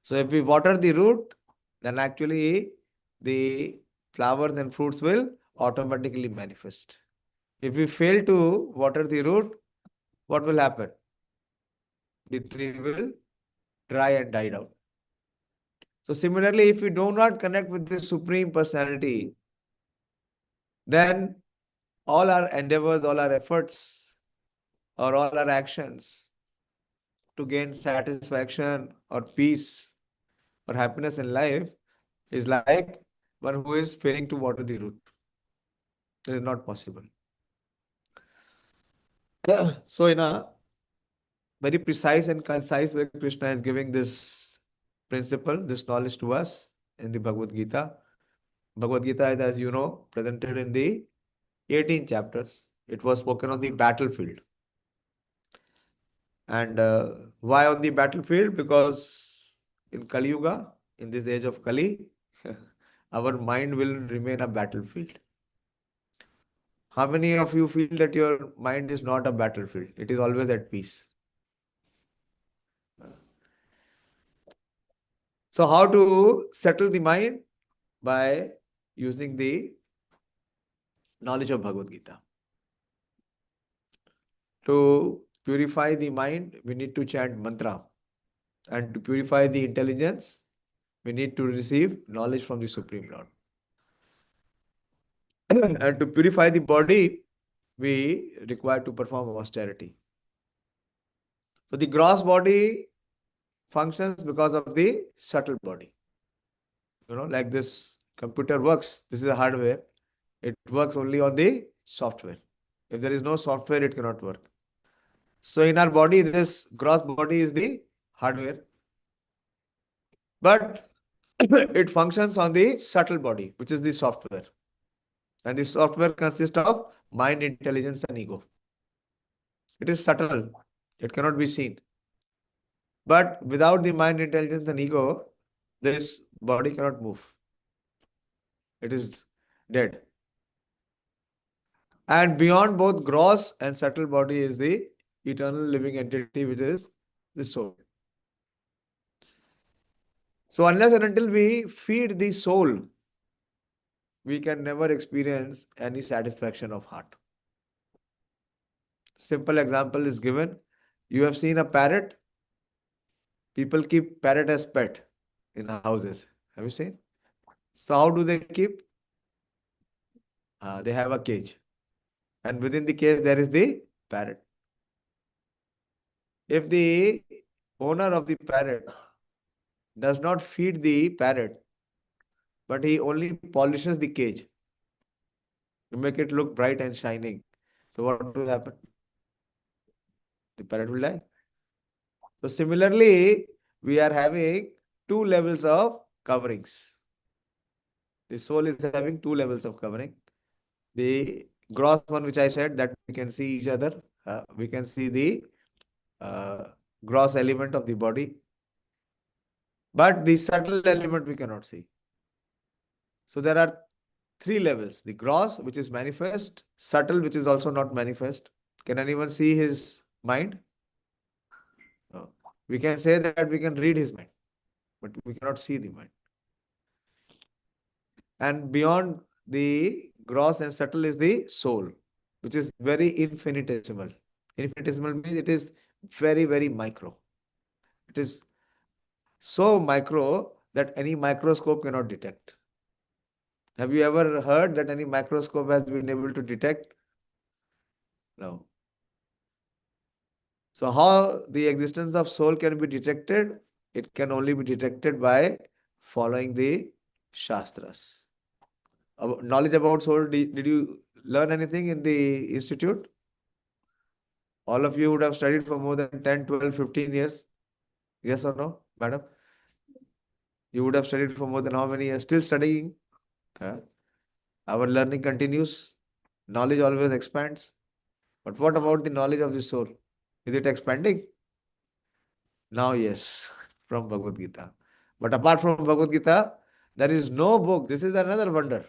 So if we water the root, then actually the flowers and fruits will automatically manifest. If we fail to water the root, what will happen? The tree will dry and die down. So similarly, if we do not connect with the Supreme Personality, then all our endeavors, all our efforts, or all our actions to gain satisfaction or peace or happiness in life is like one who is failing to water the root. It is not possible. So in a very precise and concise way, Krishna is giving this principle, this knowledge to us in the Bhagavad Gita. Bhagavad Gita is, as you know, presented in the 18 chapters. It was spoken on the battlefield. And why on the battlefield? Because in Kali Yuga, in this age of Kali, our mind will remain a battlefield. How many of you feel that your mind is not a battlefield? It is always at peace. So how to settle the mind? By using the knowledge of Bhagavad Gita. To purify the mind, we need to chant mantra. And to purify the intelligence, we need to receive knowledge from the Supreme Lord. And to purify the body, we require to perform austerity. So the gross body functions because of the subtle body. Like this computer works, this is a hardware. It works only on the software. If there is no software, it cannot work. So in our body, this gross body is the hardware. But it functions on the subtle body, which is the software. And the software consists of mind, intelligence, and ego. It is subtle. It cannot be seen. But without the mind, intelligence, and ego, this body cannot move. It is dead. And beyond both gross and subtle body is the eternal living entity, which is the soul. So unless and until we feed the soul, we can never experience any satisfaction of heart. Simple example is given. You have seen a parrot. People keep parrot as pet in houses. Have you seen? So how do they keep? They have a cage. And within the cage, there is the parrot. If the owner of the parrot does not feed the parrot, but he only polishes the cage to make it look bright and shining, so what will happen? The parrot will die. So similarly, we are having two levels of coverings. The soul is having two levels of covering. The gross one, which I said, that we can see each other. We can see the gross element of the body. But the subtle element we cannot see. So there are three levels. The gross, which is manifest. Subtle, which is also not manifest. Can anyone see his mind? No. We can say that we can read his mind, but we cannot see the mind. And beyond the gross and subtle is the soul, which is very infinitesimal. Infinitesimal means it is very, very micro. It is so micro that any microscope cannot detect. Have you ever heard that any microscope has been able to detect? No. So how the existence of soul can be detected? It can only be detected by following the Shastras. Knowledge about soul, did you learn anything in the institute? All of you would have studied for more than 10, 12, 15 years. Yes or no, madam? You would have studied for more than how many years? Still studying? Huh? Our learning continues. Knowledge always expands. But what about the knowledge of the soul? Is it expanding? Now, yes, from Bhagavad Gita. But apart from Bhagavad Gita, there is no book. This is another wonder.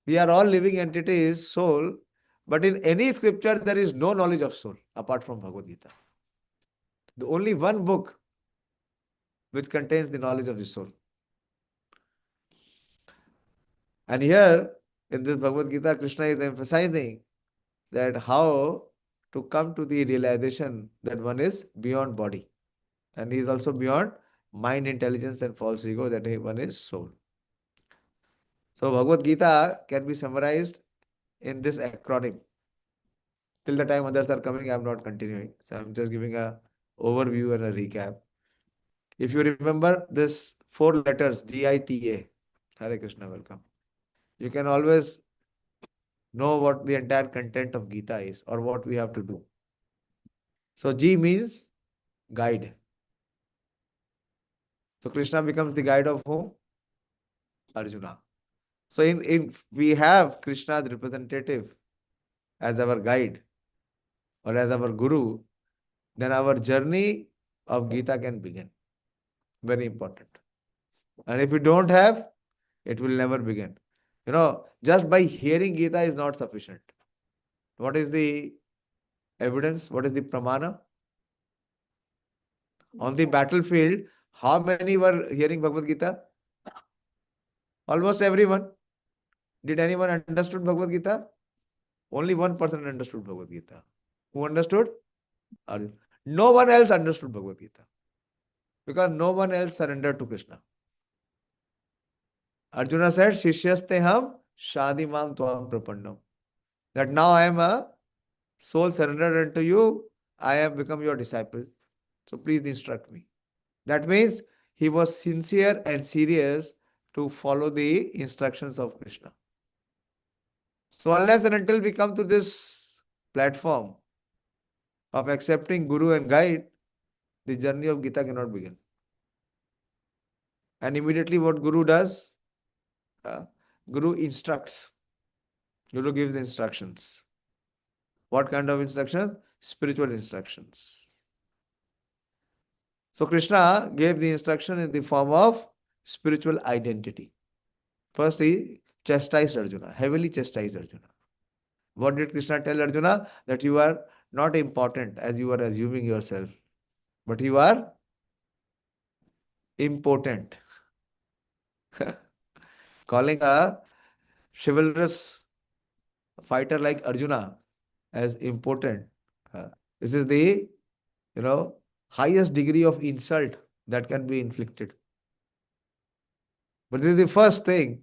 We are all living entities, soul, but in any scripture, there is no knowledge of soul apart from Bhagavad Gita. The only one book which contains the knowledge of the soul. And here in this Bhagavad Gita, Krishna is emphasizing that how to come to the realization that one is beyond body and he is also beyond mind, intelligence, and false ego, that one is soul. So Bhagavad Gita can be summarized in this acronym. Till the time others are coming, I am not continuing. So I'm just giving a overview and a recap. If you remember this 4 letters, GITA, Hare Krishna, welcome. You can always know what the entire content of Gita is or what we have to do. So G means guide. So Krishna becomes the guide of whom? Arjuna. So in we have Krishna's representative as our guide or as our guru, then our journey of Gita can begin. Very important. And if we don't have, it will never begin. Just by hearing Gita is not sufficient. What is the evidence? What is the pramana? On the battlefield, how many were hearing Bhagavad Gita? Almost everyone. Did anyone understood Bhagavad Gita? Only one person understood Bhagavad Gita. Who understood? Arjuna. No one else understood Bhagavad Gita. Because no one else surrendered to Krishna. Arjuna said, Shishyaste ham shadimam tvam prapannam. That now I am a soul surrendered unto you. I have become your disciple. So please instruct me. That means he was sincere and serious to follow the instructions of Krishna. So unless and until we come to this platform of accepting Guru and guide, the journey of Gita cannot begin. And immediately what Guru does? Guru instructs. Guru gives instructions. What kind of instructions? Spiritual instructions. So Krishna gave the instruction in the form of spiritual identity. First he chastised Arjuna, heavily chastised Arjuna. What did Krishna tell Arjuna? That you are not important as you are assuming yourself, but you are important. Calling a chivalrous fighter like Arjuna as important. This is the, highest degree of insult that can be inflicted. But this is the first thing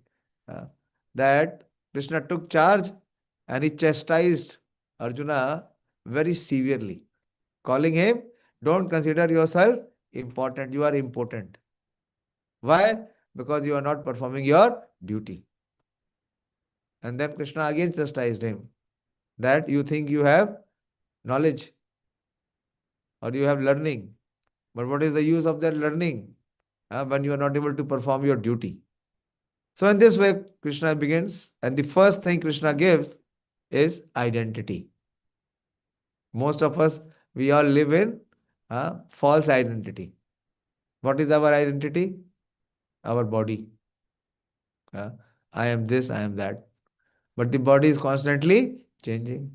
that Krishna took charge and he chastised Arjuna very severely, calling him, don't consider yourself important, you are important. Why? Because you are not performing your duty. And then Krishna again chastised him that you think you have knowledge or you have learning. But what is the use of that learning when you are not able to perform your duty? So in this way, Krishna begins, and the first thing Krishna gives is identity. Most of us, we all live in false identity. What is our identity? Our body. I am this, I am that. But the body is constantly changing.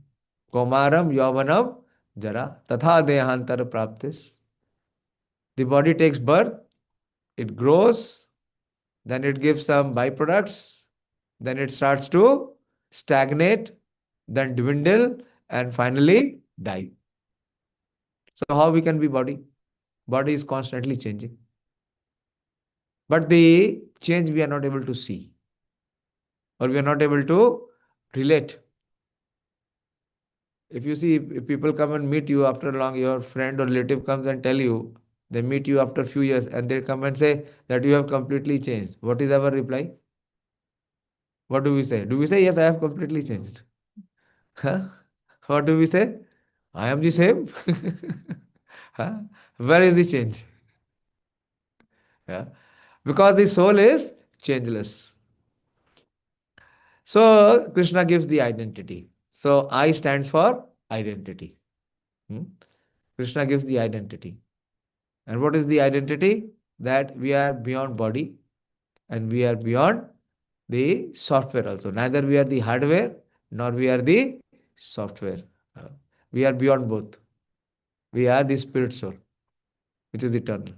Komaram, Yavanam, Jara, Tatha Dehantar Praptis. The body takes birth, it grows, then it gives some byproducts, then it starts to stagnate, then dwindle, and finally die. So how we can be body? Body is constantly changing. But the change we are not able to see, or we are not able to relate. If you see, if people come and meet you after long, your friend or relative comes and tell you, they meet you after a few years and they come and say that you have completely changed. What is our reply? What do we say? Do we say, yes, I have completely changed? Huh? What do we say? I am the same. Huh? Where is the change? Yeah. Because the soul is changeless. So Krishna gives the identity. So I stands for identity. Krishna gives the identity. And what is the identity? That we are beyond body and we are beyond the software also. Neither we are the hardware nor we are the software. We are beyond both. We are the spirit soul, which is eternal.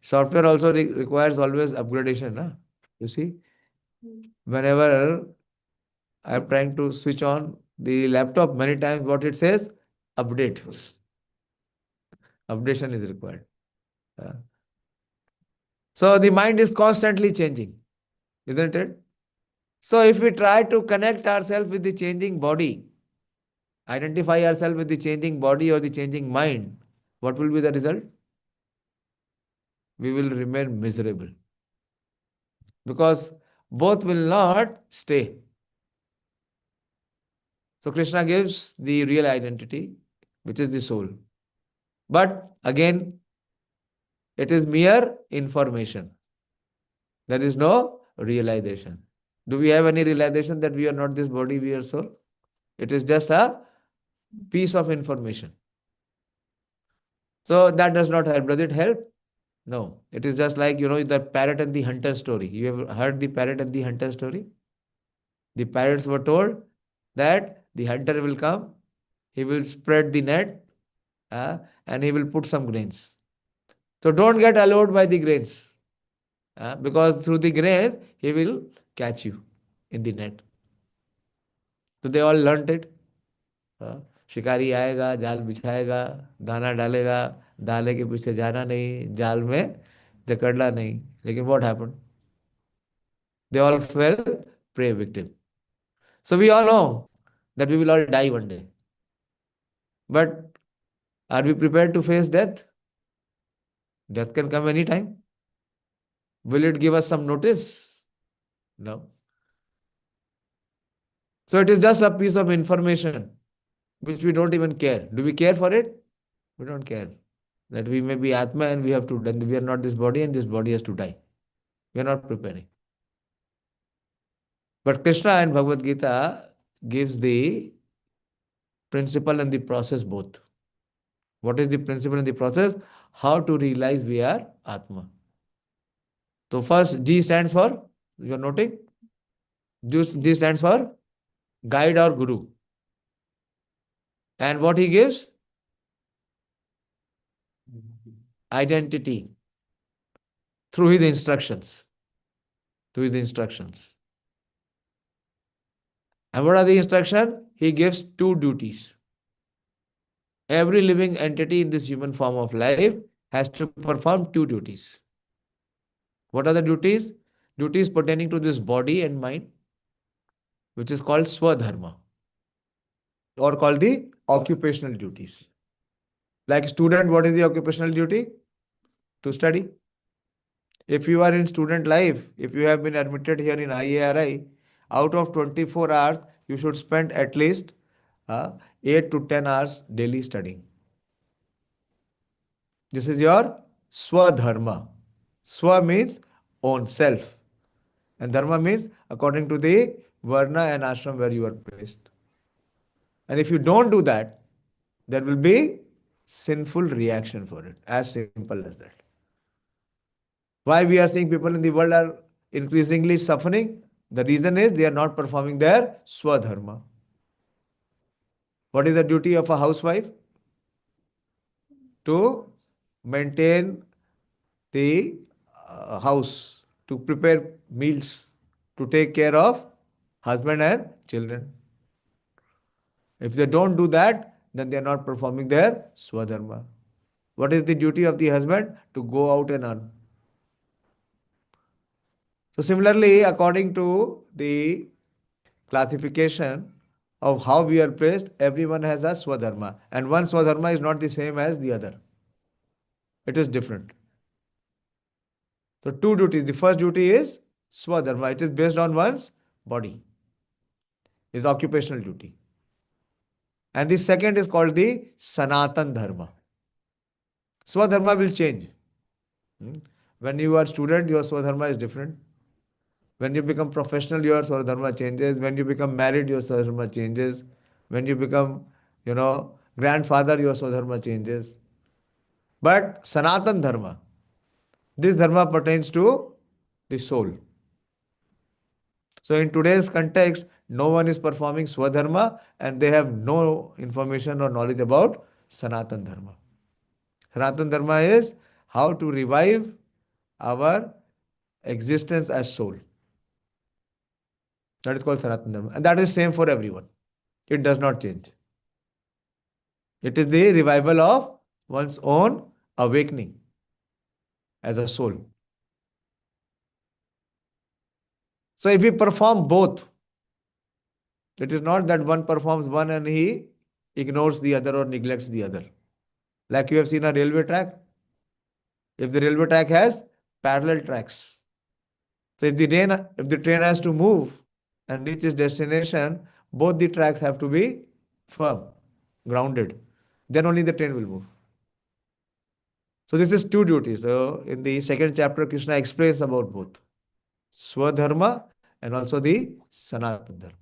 Software also requires always upgradation. You see, whenever I'm trying to switch on the laptop, many times what it says, update. Updation is required. Uh, So the mind is constantly changing, isn't it? So if we try to connect ourselves with the changing body, identify ourselves with the changing body or the changing mind, what will be the result? We will remain miserable because both will not stay. So Krishna gives the real identity, which is the soul. But again, it is mere information. There is no realization. Do we have any realization that we are not this body, we are soul? It is just a piece of information. So that does not help. Does it help? No. It is just like, the parrot and the hunter story. You have heard the parrot and the hunter story? The parrots were told that the hunter will come, he will spread the net, and he will put some grains. So don't get allured by the grains, because through the grains, he will catch you in the net. So they all learnt it. शिकारी आएगा, जाल बिछाएगा, दाना डालेगा, दाने के पीछे जाना नहीं, जाल में जकड़ना नहीं. लेकिन what happened? They all fell prey victim. So we all know that we will all die one day. But are we prepared to face death? Death can come anytime. Will it give us some notice? No. So it is just a piece of information which we don't even care. Do we care for it? We don't care. That we may be Atma and we have to, then we are not this body and this body has to die. We are not preparing. But Krishna and Bhagavad Gita gives the principle and the process both. What is the principle and the process? How to realize we are Atma. So first G stands for, you are noting? G stands for guide or guru. And what he gives? Identity through his instructions. To his instructions. And what are the instructions? He gives two duties. Every living entity in this human form of life has to perform two duties. What are the duties? Duties pertaining to this body and mind, which is called Swadharma, or called the occupational duties. Like student, what is the occupational duty? To study. If you are in student life, if you have been admitted here in IARI, out of 24 hours, you should spend at least 8 to 10 hours daily studying. This is your Swadharma. Swa means own self. And Dharma means according to the Varna and Ashram where you are placed. And if you don't do that, there will be sinful reaction for it. As simple as that. Why we are seeing people in the world are increasingly suffering? The reason is they are not performing their Swadharma. What is the duty of a housewife? To maintain the house, to prepare meals, to take care of husband and children. If they don't do that, then they are not performing their Swadharma. What is the duty of the husband? To go out and earn. So similarly, according to the classification of how we are placed, everyone has a Swadharma. And one Swadharma is not the same as the other. It is different. So two duties. The first duty is Swadharma. It is based on one's body. Is occupational duty. And the second is called the Sanatan Dharma. Swadharma will change. When you are student, your Swadharma is different. When you become professional, your Swadharma changes. When you become married, your Swadharma changes. When you become, grandfather, your Swadharma changes. But Sanatan Dharma, this Dharma pertains to the soul. So in today's context, no one is performing Swadharma and they have no information or knowledge about Sanatan Dharma. Sanatan Dharma is how to revive our existence as soul. That is called Sanatana Dharma. And that is same for everyone. It does not change. It is the revival of one's own awakening as a soul. So if we perform both, it is not that one performs one and he ignores the other or neglects the other. Like you have seen a railway track. If the railway track has parallel tracks, so if the train has to move and reach its destination, both the tracks have to be firm, grounded. Then only the train will move. So this is two duties. So in the second chapter, Krishna explains about both Swadharma and also the Sanatana Dharma.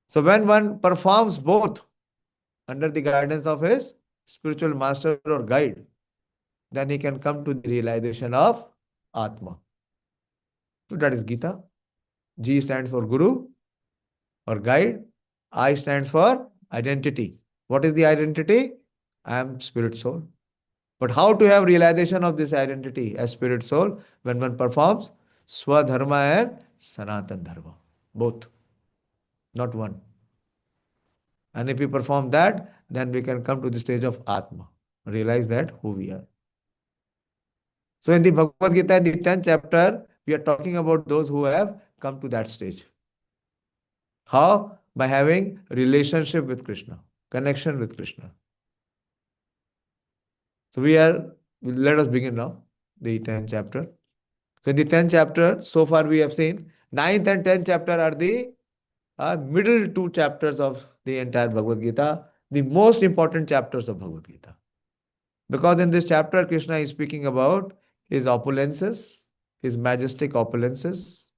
So when one performs both under the guidance of his spiritual master or guide, then he can come to the realization of Atma. So that is Gita. G stands for Guru or guide. I stands for identity. What is the identity? I am spirit soul. But how to have realization of this identity as spirit soul? When one performs Swadharma and Sanatan Dharma. Both, not one. And if we perform that, then we can come to the stage of Atma. Realize that who we are. So in the Bhagavad Gita, in the 10th chapter, we are talking about those who have come to that stage. How? By having relationship with Krishna, connection with Krishna. So let us begin now, the 10th chapter. So in the 10th chapter, so far we have seen, 9th and 10th chapter are the middle two chapters of the entire Bhagavad Gita, the most important chapters of Bhagavad Gita. Because in this chapter, Krishna is speaking about his opulences, his majestic opulences.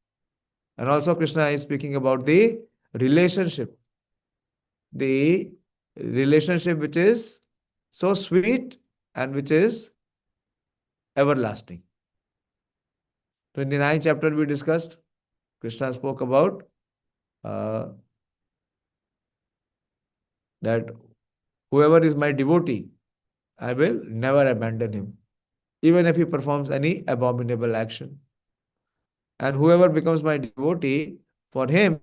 And also Krishna is speaking about the relationship which is so sweet and which is everlasting. So in the 9th chapter we discussed, Krishna spoke about that whoever is my devotee, I will never abandon him, even if he performs any abominable action. And whoever becomes my devotee, for him,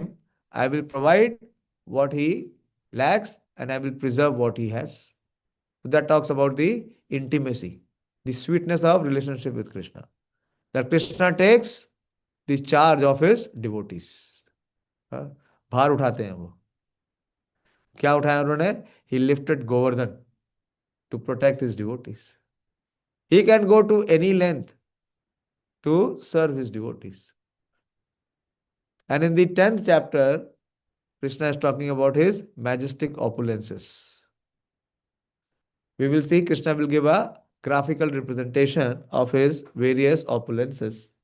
I will provide what he lacks and I will preserve what he has. So that talks about the intimacy, the sweetness of relationship with Krishna. That Krishna takes the charge of his devotees. भार उठाते हैं वो. क्या उठाया उन्होंने? He lifted Govardhan to protect his devotees. He can go to any length to serve his devotees. And in the 10th chapter, Krishna is talking about his majestic opulences. We will see Krishna will give a graphical representation of his various opulences.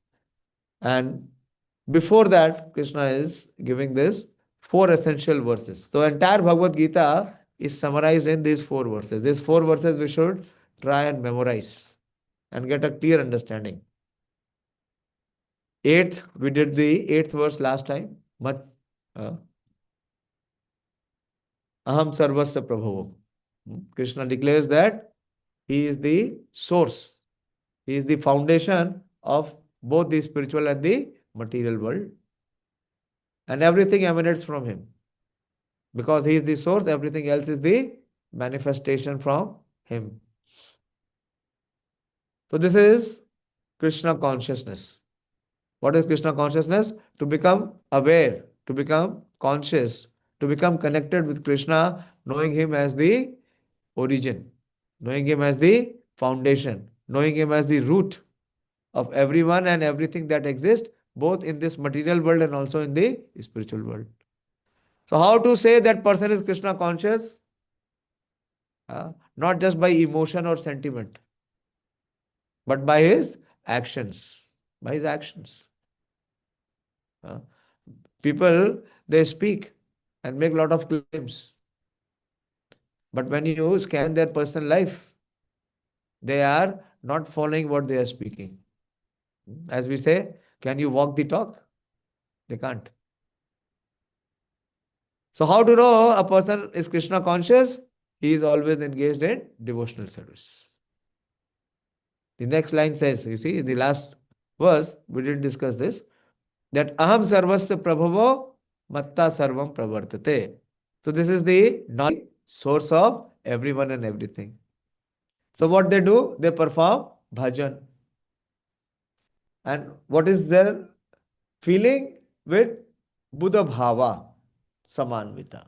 And before that, Krishna is giving this 4 essential verses. So entire Bhagavad Gita is summarized in these 4 verses. These 4 verses we should try and memorize and get a clear understanding. We did the 8th verse last time. Aham sarvasya prabhavo. Krishna declares that he is the source. He is the foundation of both the spiritual and the material world. And everything emanates from him. Because he is the source, everything else is the manifestation from him. So this is Krishna consciousness. What is Krishna consciousness? To become aware, to become conscious, to become connected with Krishna, knowing him as the origin, knowing him as the foundation, knowing him as the root of everyone and everything that exists, both in this material world and also in the spiritual world. So how to say that person is Krishna conscious? Not just by emotion or sentiment, but by his actions. By his actions. People, they speak and make a lot of claims. But when you scan their personal life, they are not following what they are speaking. As we say, can you walk the talk? They can't. So how to know a person is Krishna conscious? He is always engaged in devotional service. The next line says, you see, in the last verse, we didn't discuss this, that aham sarvasya prabhavo matta sarvam pravartate. So this is the source of everyone and everything. So what they do? They perform bhajan. And what is their feeling? With Buddha Bhava Samanvita.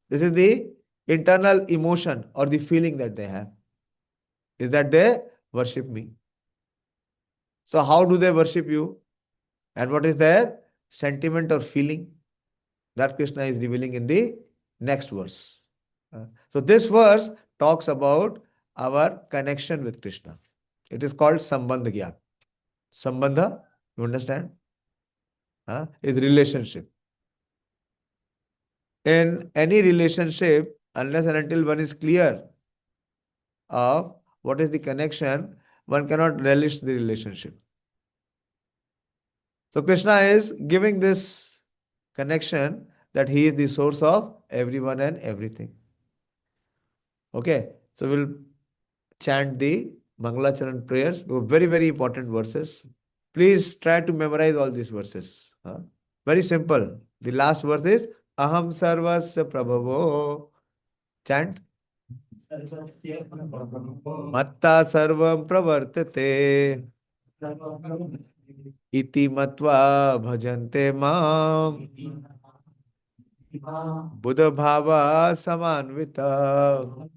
This is the internal emotion or the feeling that they have. Is that they worship me. So how do they worship you? And what is their sentiment or feeling? That Krishna is revealing in the next verse. So this verse talks about our connection with Krishna. It is called Sambandha Gyan. Sambandha, you understand? Is relationship. In any relationship, unless and until one is clear of what is the connection, one cannot relish the relationship. So Krishna is giving this connection that he is the source of everyone and everything. Okay, so we'll chant the Mangalacharan prayers. Very, very important verses. Please try to memorize all these verses. Very simple. The last verse is Aham Sarvasya Prabhavo. Chant. Matta Sarvam Pravartate. Iti Matva Bhajante Mam. Buddha Bhava Samanvita.